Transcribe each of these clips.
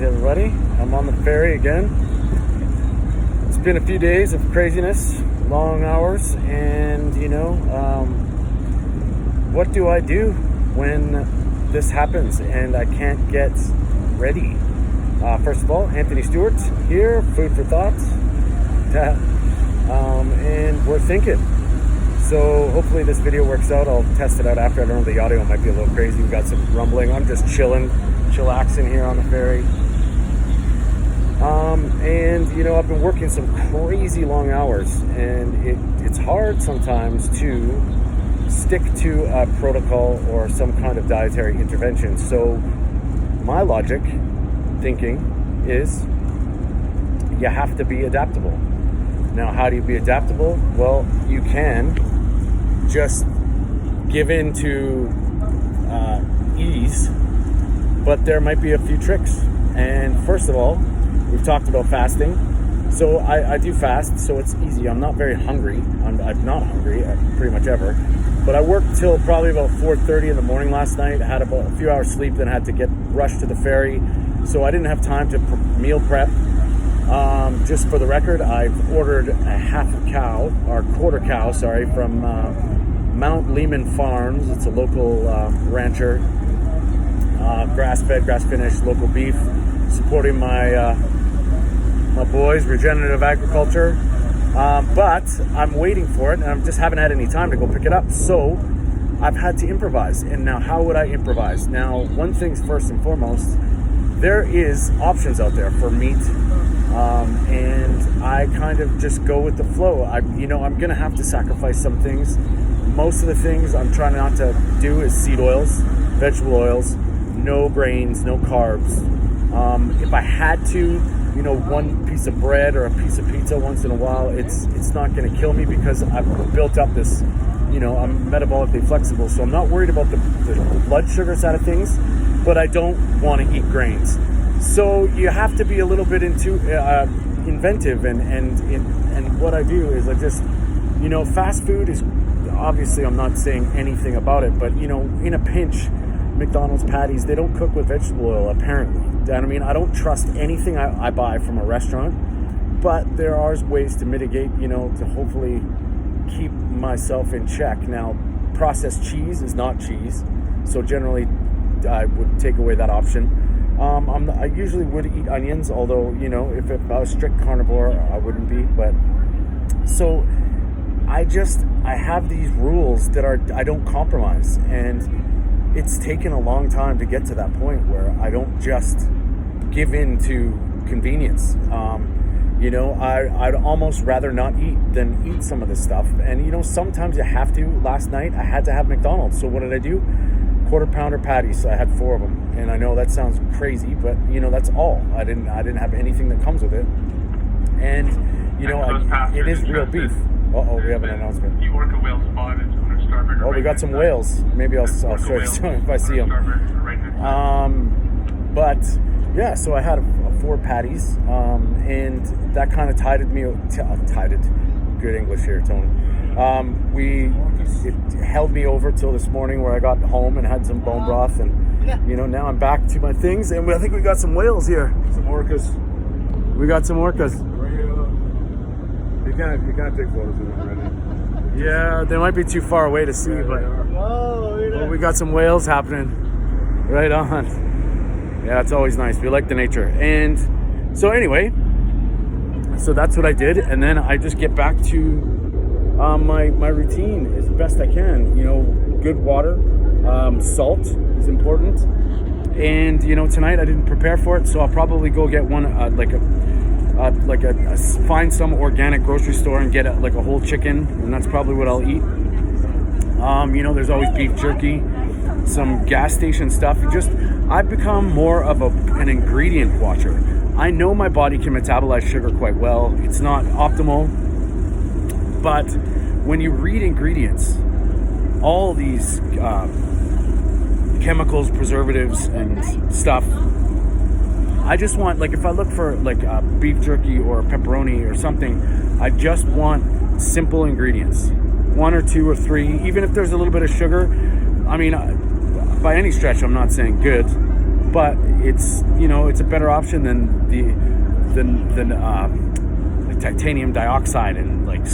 everybody. I'm on the ferry again. It's been a few days of craziness, long hours, and what do I do when this happens and I can't get ready? First of all, Anthony Stewart here, food for thought, and we're thinking. So hopefully this video works out. I'll test it out after. I don't know, the audio might be a little crazy. We've got some rumbling. I'm just chillaxing here on the ferry. I've been working some crazy long hours, and it's hard sometimes to stick to a protocol or some kind of dietary intervention. So my logic thinking is you have to be adaptable. Now, how do you be adaptable? Well, you can just give in to ease, but there might be a few tricks. And first of all, we've talked about fasting. So I do fast, so it's easy. I'm not very hungry. I'm not hungry pretty much ever. But I worked till probably about 4:30 in the morning last night. I had about a few hours sleep, then I had to get rushed to the ferry. So I didn't have time to meal prep. Just for the record, I've ordered a quarter cow, from Mount Lehman Farms. It's a local rancher, grass-fed, grass-finished, local beef, supporting my boys, regenerative agriculture. But I'm waiting for it, and I just haven't had any time to go pick it up. So I've had to improvise. And now, how would I improvise? Now, one thing's first and foremost, there is options out there for meat. And I kind of just go with the flow. I'm going to have to sacrifice some things. Most of the things I'm trying not to do is seed oils, vegetable oils, no grains, no carbs. If I had to, one piece of bread or a piece of pizza once in a while, it's not going to kill me because I've built up this, I'm metabolically flexible. So I'm not worried about the blood sugar side of things, but I don't want to eat grains. So you have to be a little bit inventive, and what I do is I just, fast food is, obviously I'm not saying anything about it, but in a pinch, McDonald's patties, they don't cook with vegetable oil, apparently. I don't trust anything I buy from a restaurant, but there are ways to mitigate, to hopefully keep myself in check. Now, processed cheese is not cheese, so generally I would take away that option. I usually would eat onions, although, if I was strict carnivore, I wouldn't be. But so I have these rules that I don't compromise. And it's taken a long time to get to that point where I don't just give in to convenience. I'd almost rather not eat than eat some of this stuff. And, sometimes you have to. Last night, I had to have McDonald's. So what did I do? Quarter pounder patties. So I had 4 of them. And I know that sounds crazy, but that's all. I didn't have anything that comes with it. And it is real beef. We have an announcement. The orca whale spotted on our starboard. We got some whales. Maybe I'll show you some if I see them. But yeah, so I had 4 patties, and that kind of good English here, Tony. It held me over till this morning where I got home and had some bone broth, and now I'm back to my things, and I think we got some whales here. Some orcas. We got some orcas. You can't take photos of them right now. Yeah, they might be too far away to see, but we got some whales happening. Right on. Yeah, it's always nice. We like the nature. And so anyway, so that's what I did, and then I just get back to my routine as best I can. Good water, salt is important, and tonight I didn't prepare for it, so I'll probably go get one find some organic grocery store and get a whole chicken, and that's probably what I'll eat. There's always beef jerky, some gas station stuff. I've become more of an ingredient watcher. I know my body can metabolize sugar quite well. It's not optimal, but when you read ingredients, all these chemicals, preservatives, and stuff, I just want, if I look for beef jerky or pepperoni or something, I just want simple ingredients, 1 or 2 or 3, even if there's a little bit of sugar. By any stretch, I'm not saying good, but it's, you know, it's a better option than like titanium dioxide and like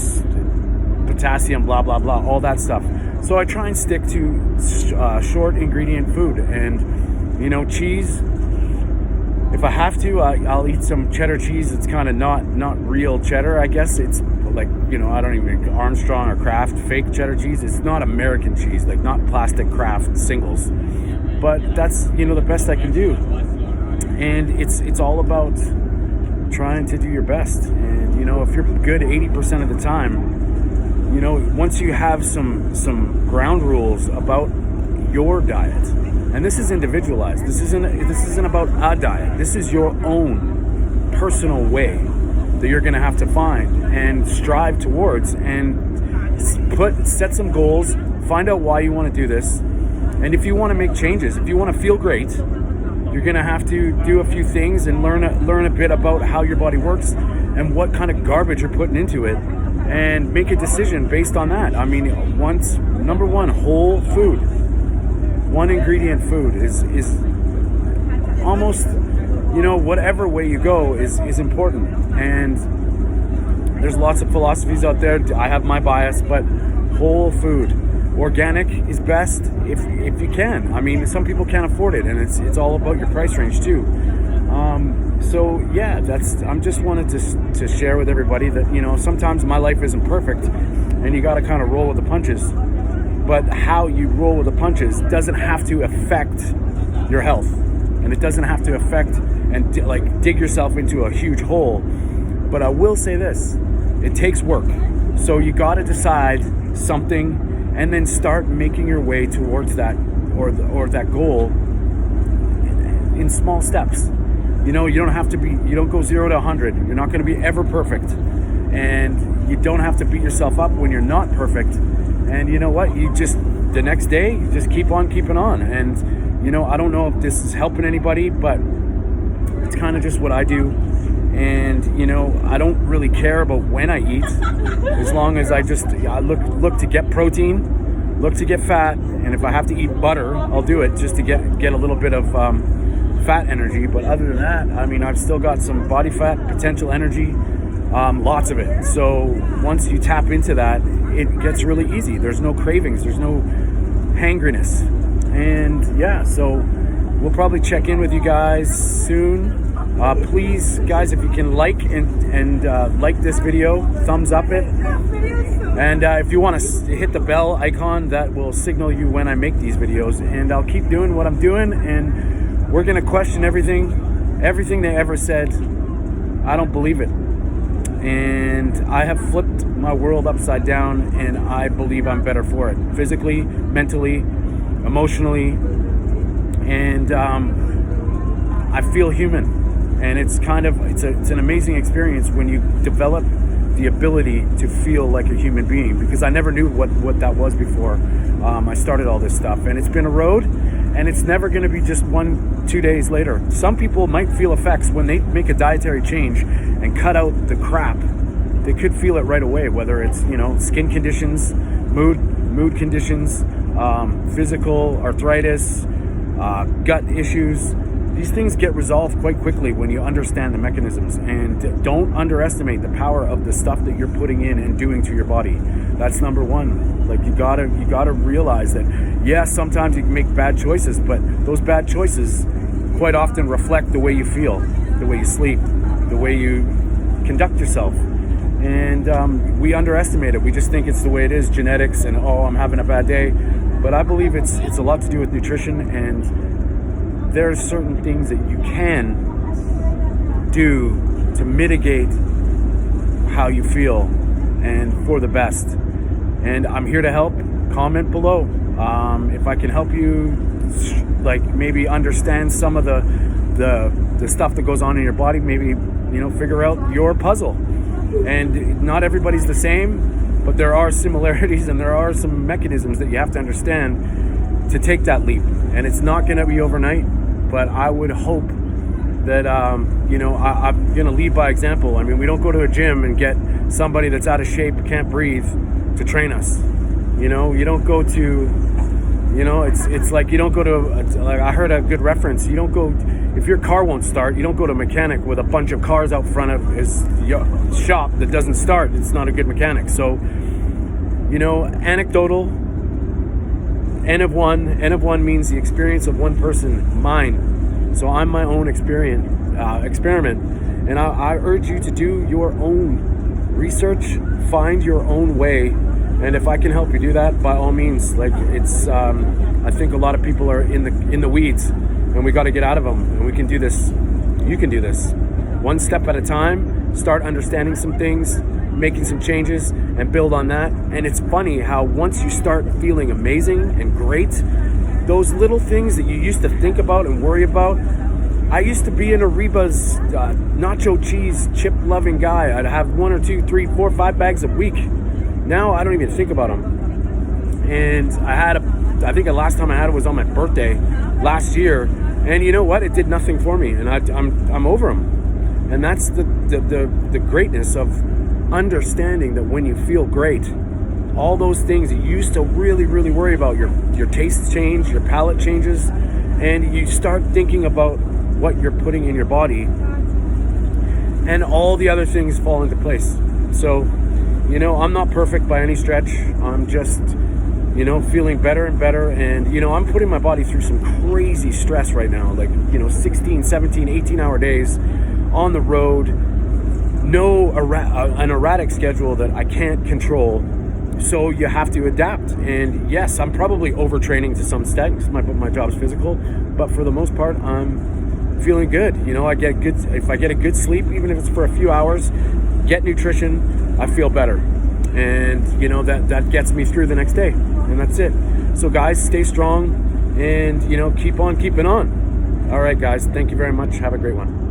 potassium, blah blah blah, all that stuff. So I try and stick to short ingredient food, and you know, cheese. If I have to, I'll eat some cheddar cheese. It's kind of not real cheddar, I guess. It's like, you know, I don't even, Armstrong or Kraft fake cheddar cheese. It's not American cheese, like not plastic Kraft singles. But that's, you know, the best I can do. And it's all about trying to do your best. And you know, if you're good 80% of the time, you know, once you have some ground rules about your diet, and this is individualized. This isn't about a diet. This is your own personal way that you're going to have to find and strive towards, and set some goals. Find out why you want to do this, and if you want to make changes, if you want to feel great, you're going to have to do a few things and learn a bit about how your body works and what kind of garbage you're putting into it, and make a decision based on that. I mean, number one, whole food. One ingredient food is almost, you know, whatever way you go is important. And there's lots of philosophies out there. I have my bias, but whole food, organic is best if you can. I mean, some people can't afford it, and it's all about your price range too. So yeah, I'm just wanted to share with everybody that, you know, sometimes my life isn't perfect, and you got to kind of roll with the punches. But how you roll with the punches doesn't have to affect your health, and it doesn't have to affect and dig yourself into a huge hole. But I will say this: it takes work. So you got to decide something, and then start making your way towards that or that goal in small steps. You know, you don't go 0 to 100. You're not going to be ever perfect, and you don't have to beat yourself up when you're not perfect. And you know what? The next day, you just keep on keeping on. And, you know, I don't know if this is helping anybody, but it's kind of just what I do. And, you know, I don't really care about when I eat, as long as I look to get protein, look to get fat. And if I have to eat butter, I'll do it just to get a little bit of fat energy. But other than that, I mean, I've still got some body fat, potential energy, lots of it. So once you tap into that, it gets really easy. There's no cravings. There's no hangriness. And yeah, so we'll probably check in with you guys soon. Please, guys, if you can like and like this video, thumbs up it. And if you want to hit the bell icon, that will signal you when I make these videos. And I'll keep doing what I'm doing. And we're going to question everything they ever said. I don't believe it. And I have flipped my world upside down, and I believe I'm better for it, physically, mentally, emotionally, and I feel human. And it's an amazing experience when you develop the ability to feel like a human being, because I never knew what that was before I started all this stuff. And it's been a road, and it's never going to be just 1-2 days later. Some people might feel effects when they make a dietary change and cut out the crap. They could feel it right away, whether it's, you know, skin conditions, mood conditions, physical arthritis, gut issues. These things get resolved quite quickly when you understand the mechanisms. And don't underestimate the power of the stuff that you're putting in and doing to your body. That's number one. Like, you gotta realize that, yeah, sometimes you can make bad choices, but those bad choices quite often reflect the way you feel, the way you sleep, the way you conduct yourself. And we underestimate it. We just think it's the way it is, genetics, and I'm having a bad day. But I believe it's a lot to do with nutrition, and there's certain things that you can do to mitigate how you feel and for the best. And I'm here to help. Comment below. If I can help you, like, maybe understand some of the stuff that goes on in your body, maybe, you know, figure out your puzzle. And not everybody's the same, but there are similarities, and there are some mechanisms that you have to understand to take that leap. And it's not going to be overnight, but I would hope that, you know, I'm going to lead by example. I mean, we don't go to a gym and get somebody that's out of shape, can't breathe, to train us. You know, you don't go to, You know, it's like you don't go to, like I heard a good reference, you don't go, if your car won't start, you don't go to a mechanic with a bunch of cars out front of his shop that doesn't start. It's not a good mechanic. So, you know, anecdotal, N of one means the experience of one person, mine. So I'm my own experiment, and I urge you to do your own research, find your own way. And if I can help you do that, by all means. Like it's, I think a lot of people are in the weeds, and we got to get out of them. And we can do this. You can do this, one step at a time. Start understanding some things, making some changes, and build on that. And it's funny how once you start feeling amazing and great, those little things that you used to think about and worry about. I used to be an Ariba's nacho cheese chip loving guy. I'd have 1 or 2, 3, 4, 5 bags a week. Now I don't even think about them. And I think the last time I had it was on my birthday last year. And you know what? It did nothing for me. And I'm over them. And that's the greatness of understanding that when you feel great, all those things that you used to really, really worry about, your tastes change, your palate changes, and you start thinking about what you're putting in your body, and all the other things fall into place. So, you know, I'm not perfect by any stretch. I'm just, you know, feeling better and better. And, you know, I'm putting my body through some crazy stress right now. Like, you know, 16, 17, 18-hour days on the road. An erratic schedule that I can't control. So you have to adapt. And yes, I'm probably overtraining to some extent because my job's physical. But for the most part, I'm feeling good. You know, if I get a good sleep, even if it's for a few hours, get nutrition, I feel better. And, you know, that gets me through the next day. And that's it. So, guys, stay strong and, you know, keep on keeping on. All right, guys. Thank you very much. Have a great one.